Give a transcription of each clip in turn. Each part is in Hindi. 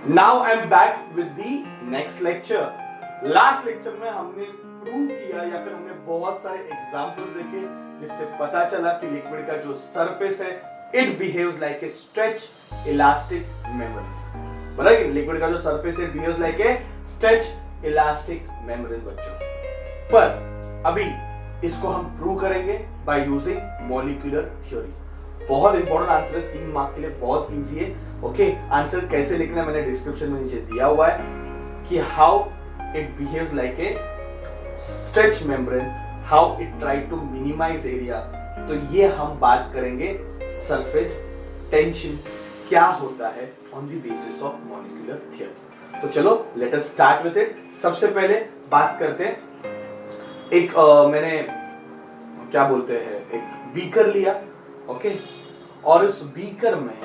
Now I am back with the next lecture. Last lecture में हमने प्रूव किया या फिर हमने बहुत सारे एग्जांपल्स देखे जिससे पता चला कि लिक्विड का जो सरफेस है it behaves like a stretch elastic membrane. बोला कि लिक्विड का जो सरफेस है it behaves like a stretch elastic membrane बच्चों। पर अभी इसको हम प्रूव करेंगे बाय यूजिंग मॉलिक्यूलर थ्योरी। बहुत इंपॉर्टेंट आंसर है, 3 मार्क के लिए बहुत इजी है। ओके, आंसर कैसे लिखना है मैंने डिस्क्रिप्शन में नीचे दिया हुआ है कि how it behaves like a stretch membrane, how it try to minimise area. तो ये हम बात करेंगे सरफेस टेंशन क्या होता है on the basis of molecular theory. तो चलो let us start with it. सबसे पहले बात करते हैं, एक मैंने क्या बोलते हैं एक बीकर लिया, ओके, और उस बीकर में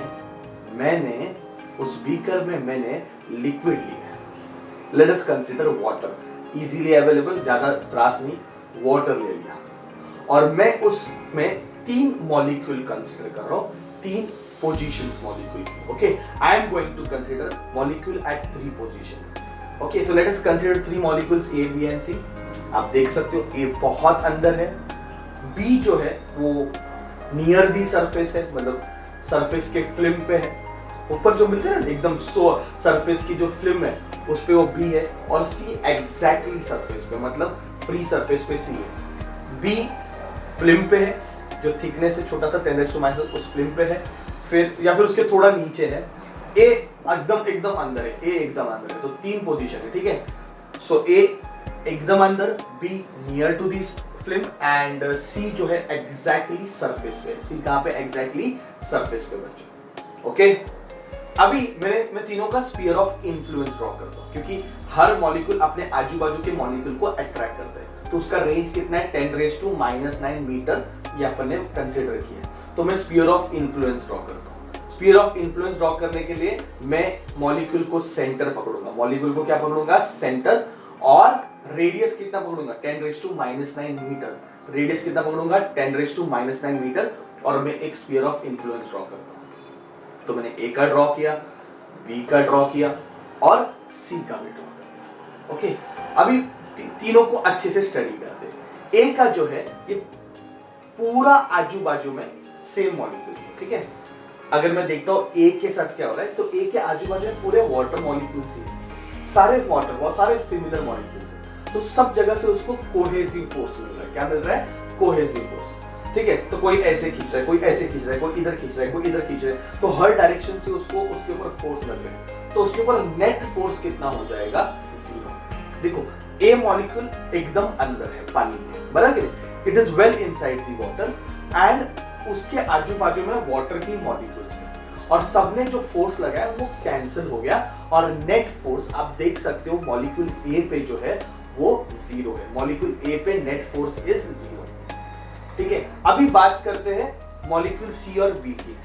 मैंने लिक्विड लिया। Late us consider water, easily available, ज्यादा त्रास नहीं, वाटर ले लिया और मैं उसमें 3 मॉलिक्यूल कंसीडर कर रहा हूं, 3 पोजीशंस मॉलिक्यूल की। Okay, I am going to consider molecule at 3 position. Okay, तो let us consider 3 molecules A, B and C. आप देख सकते हो ए बहुत अंदर है, बी जो है वो नियर दी सरफेस है, मतलब सरफेस के फिल्म पे है, ऊपर जो मिलते हैं ना एकदम सरफेस की जो फिल्म है उस पे वो बी है, और सी एग्जैक्टली सरफेस पे, मतलब फ्री सरफेस पे सी है। बी फिल्म पे है, जो थिकनेस है छोटा सा 10⁻⁻, उस फिल्म पे है, फिर या फिर उसके थोड़ा नीचे है। ए एकदम अंदर है, ए एकदम अंदर है, तो 3 पोजीशन है, ठीक है। सो ए एकदम अंदर, B near to this film and C जो है एग्जैक्टली सरफेस पे। सी कहां पे? एग्जैक्टली सरफेस पे बच्चों। ओके, अभी मैं तीनों का स्फीयर ऑफ इन्फ्लुएंस ड्रॉ करता हूं, क्योंकि हर मॉलिक्यूल अपने आजू बाजू के मॉलिक्यूल को अट्रैक्ट करता है, तो उसका रेंज कितना है? 10⁻⁹ मीटर ये अपन ने कंसीडर किया। तो मैं स्फीयर ऑफ इन्फ्लुएंस ड्रॉ करता हूं। स्फीयर ऑफ इन्फ्लुएंस ड्रॉ करने के लिए मैं मॉलिक्यूल को सेंटर पकड़ूंगा। मॉलिक्यूल को क्या पकड़ूंगा? सेंटर। और रेडियस कितना पकड़ूंगा? 10⁻⁹ मीटर। रेडियस कितना पकड़ूंगा? 10⁻⁹ मीटर। और मैं एक स्फीयर ऑफ इन्फ्लुएंस ड्रॉ करता हूं। तो मैंने ए का ड्रॉ किया, बी का ड्रॉ किया और सी का भी ड्रॉ किया। ओके, अभी तीनों को अच्छे से स्टडी करते हैं। ए का जो है ये पूरा आजू बाजू में सेम मॉलिक्यूल्स है, ठीक है। अगर मैं देखता हूं ए के साथ क्या हो रहा है, तो ए के आजू बाजू में पूरे वाटर मॉलिक्यूल्स ही, सारे वाटर, बहुत सारे सिमिलर मॉलिक्यूल्स हैं, तो सब जगह से उसको कोहेसिव फोर्स मिल रहा है। क्या मिल रहा है? कोहेसिव फोर्स, ठीक है। तो कोई ऐसे खींच रहा है, कोई ऐसे खींच रहा है, कोई इधर खींच रहा है, कोई इधर खींच रहा है, तो हर डायरेक्शन से उसको उसके ऊपर फोर्स लग रहा है, तो उसके ऊपर नेट फोर्स कितना हो जाएगा? 0। देखो ए मॉलिक्यूल एकदम अंदर है पानी में, बराबर, it is well inside the water and उसके आजू बाजू में वाटर की मॉलिक्यूल्स हैं, और सबने जो फोर्स लगाया वो कैंसिल हो गया, और नेट फोर्स आप देख सकते हो मॉलिक्यूल ए पे जो है वो 0 है। मॉलिक्यूल ए पे नेट फोर्स इज 0, ठीक है। अभी बात करते हैं मॉलिक्यूल सी और बी की।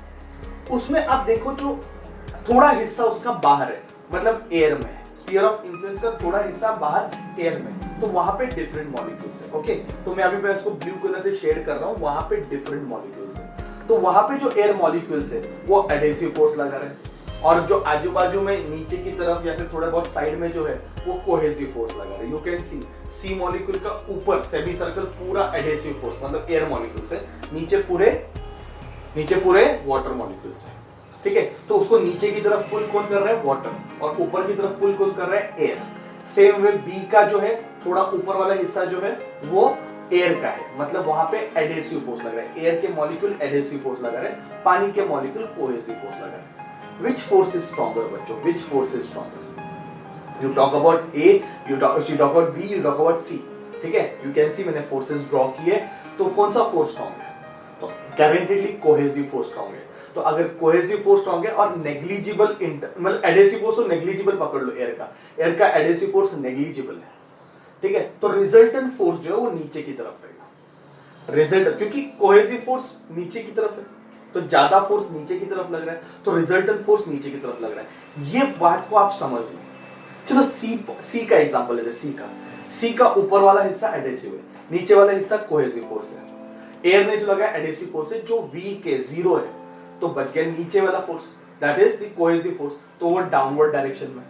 उसमें आप देखो जो थोड़ा हिस्सा उसका बाहर है, मतलब एयर में है, स्फीयर ऑफ इन्फ्लुएंस का थोड़ा हिस्सा बाहर एयर में, तो वहां पे डिफरेंट मॉलिक्यूल्स है। ओके, तो मैं अभी इसको ब्लू कलर से शेड कर रहा हूं, वहां पे डिफरेंट मॉलिक्यूल्स है। तो वहां पे जो एयर मॉलिक्यूल्स है वो एडेसिव फोर्स लगा रहे हैं, और जो आजू बाजू में नीचे की तरफ या फिर थोड़ा बहुत साइड में जो है वो कोहेसिव फोर्स लगा रहे हैं। यू कैन सी मॉलिक्यूल का ऊपर सेमी सर्कल पूरा एडेसिव फोर्स, मतलब एयर मॉलिक्यूल्स है, नीचे पूरे वाटर मॉलिक्यूल्स है, ठीक है। तो उसको नीचे की तरफ पुल कौन कर रहा है? वाटर, और ऊपर की तरफ पुल कौन कर रहा है? एयर। सेम वे बी का जो है थोड़ा ऊपर वाला हिस्सा जो है वो एयर का है, मतलब वहां पे एडेसिव फोर्स लग रहा है, एयर के मॉलिक्यूल एडेसिव फोर्स लगा रहे हैं, पानी के मॉलिक्यूल कोहेसिव फोर्स लगा रहे हैं। Which force is stronger बच्चों? Which force is stronger? You talk about A, you talk about B, you talk about C, ठीक है। You can see मैंने forces draw किए, तो कौन सा फोर्स स्ट्रॉन्ग है? तो गारंटेडली कोहेसिव फोर्स स्ट्रॉन्ग है। तो अगर कोहेसिव फोर्स स्ट्रॉन्ग है और नेग्लिजिबल मतलब एडेसिव फोर्स तो नेग्लिजिबल पकड़ लो, एयर का एडेसिव फोर्स नेग्लिजिबल है, ठीक है। तो रिजल्टेंट फोर्स जो है वो नीचे की तरफ रहेगा, रिजल्टेंट, क्योंकि कोहेसिव फोर्स नीचे की तरफ है तो ज्यादा फोर्स नीचे की तरफ लग रहा है, तो रिजल्टेंट फोर्स नीचे की तरफ लग रहा है। ये बात को आप समझ लो। चलो सी का एग्जांपल लेते हैं। सी का ऊपर वाला हिस्सा एडेसिव है, नीचे वाला हिस्सा कोहेसिव फोर्स है। एयर ने जो लगाया एडेसिव फोर्स है जो वीक है, 0 है, तो बच गया नीचे वाला force. That is the cohesive force, तो वो डाउनवर्ड डायरेक्शन में।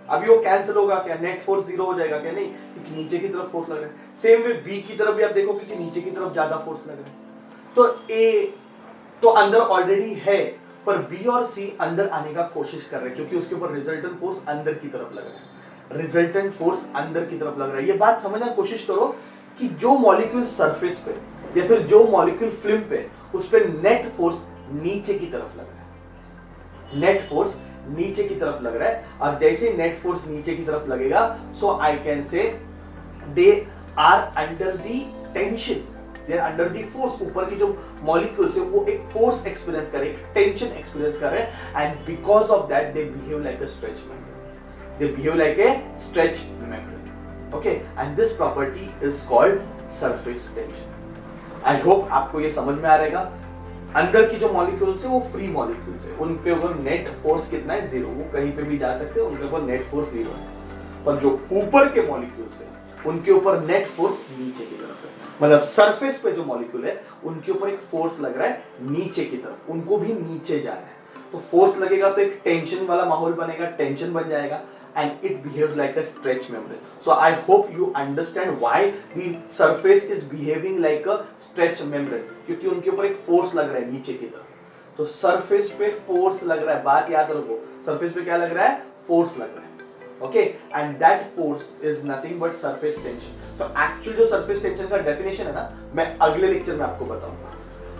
अभी वो कैंसिल होगा क्या, नेट फोर्स जीरो हो जाएगा क्या, नहीं, क्योंकि नीचे की तरफ फोर्स लग रहा है। सेम वे बी की तरफ भी आप देखो कि नीचे की तरफ ज्यादा फोर्स लग रहा है। तो ए तो अंदर ऑलरेडी है, पर बी और सी अंदर आने का कोशिश कर रहे हैं, क्योंकि उसके ऊपर रिजल्टेंट फोर्स अंदर की तरफ लग रहा है, रिजल्टेंट फोर्स अंदर की तरफ लग रहा है। ये बात समझने की कोशिश करो कि जो मॉलिक्यूल सरफेस पे या फिर जो मॉलिक्यूल फिल्म पे, उस पे नेट फोर्स नीचे की तरफ लग रहा है, नेट फोर्स नीचे की तरफ लग रहा है। और जैसे नेट फोर्स नीचे की तरफ लगेगा, सो I can say they are under the tension, they are under the force. ऊपर की जो मॉलिक्यूल्स है वो एक फोर्स एक्सपीरियंस कर रहे हैं, एक टेंशन एक्सपीरियंस कर रहे हैं, and because of that they behave like a stretch membrane, they behave like a stretch membrane. Okay, and this property is called surface tension. I hope आपको ये समझ में आ रहेगा। अंदर की जो मॉलिक्यूल्स है वो फ्री मॉलिक्यूल्स है, उन पे ऊपर नेट फोर्स कितना है, जीरो, वो कहीं पे भी जा सकते हैं, उनके ऊपर नेट फोर्स जीरो है। पर जो ऊपर के मॉलिक्यूल्स है उनके ऊपर नेट फोर्स नीचे की तरफ है। मतलब सरफेस पे जो मॉलिक्यूल है उनके ऊपर एक फोर्स लग रहा है नीचे की तरफ, उनको भी नीचे जाना है। तो फोर्स लगेगा तो एक टेंशन वाला माहौल बनेगा, टेंशन बन जाएगा, and it behaves like a stretch membrane. So I hope you understand why the surface is behaving like a stretch membrane, क्योंकि उनके ऊपर एक फोर्स लग रहा है नीचे की तरफ। तो सरफेस पे फोर्स लग रहा है, बात याद रखो, सरफेस पे क्या लग रहा है, फोर्स लग रहा है। Okay, and that force is nothing but surface tension. तो एक्चुअल जो सरफेस टेंशन का डेफिनेशन है ना, मैं अगले लेक्चर में आपको बताऊंगा।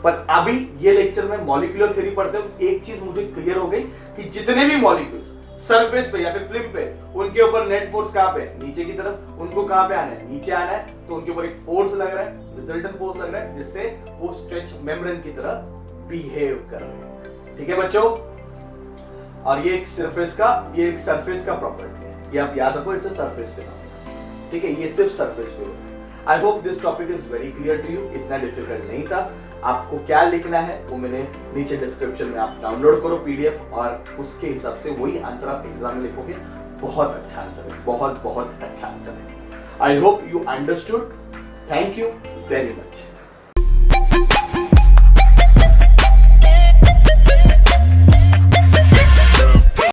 पर अभी ये लेक्चर में मॉलिक्यूलर थ्योरी पढ़ते हो, एक चीज मुझे क्लियर हो गई कि जितने भी मॉलिक्यूल्स सरफेस पे या फिर फिल्म पे, उनके ऊपर नेट फोर्स कहां पे, नीचे की तरफ, उनको कहां पे आना है, नीचे आना है। तो उनके ऊपर एक फोर्स लग रहा है, रिजल्टेंट फोर्स लग रहा है, जिससे वो स्ट्रेच मेम्ब्रेन की तरह बिहेव कर रहे हैं। ठीक है बच्चों, और ये एक सरफेस का प्रॉपर्टी है, ये आप याद रखो, इट्स अ सरफेस फिनोमेना। ठीक है, ये सिर्फ सरफेस पे होता है। I hope this topic is very clear to you, इतना डिफिकल्ट नहीं था। आपको क्या लिखना है वो मैंने नीचे डिस्क्रिप्शन में, आप डाउनलोड करो पीडीएफ, और उसके हिसाब से वही आंसर आप एग्जाम में लिखोगे। बहुत अच्छा आंसर है, बहुत बहुत अच्छा आंसर है। I hope you understood. Thank you very much.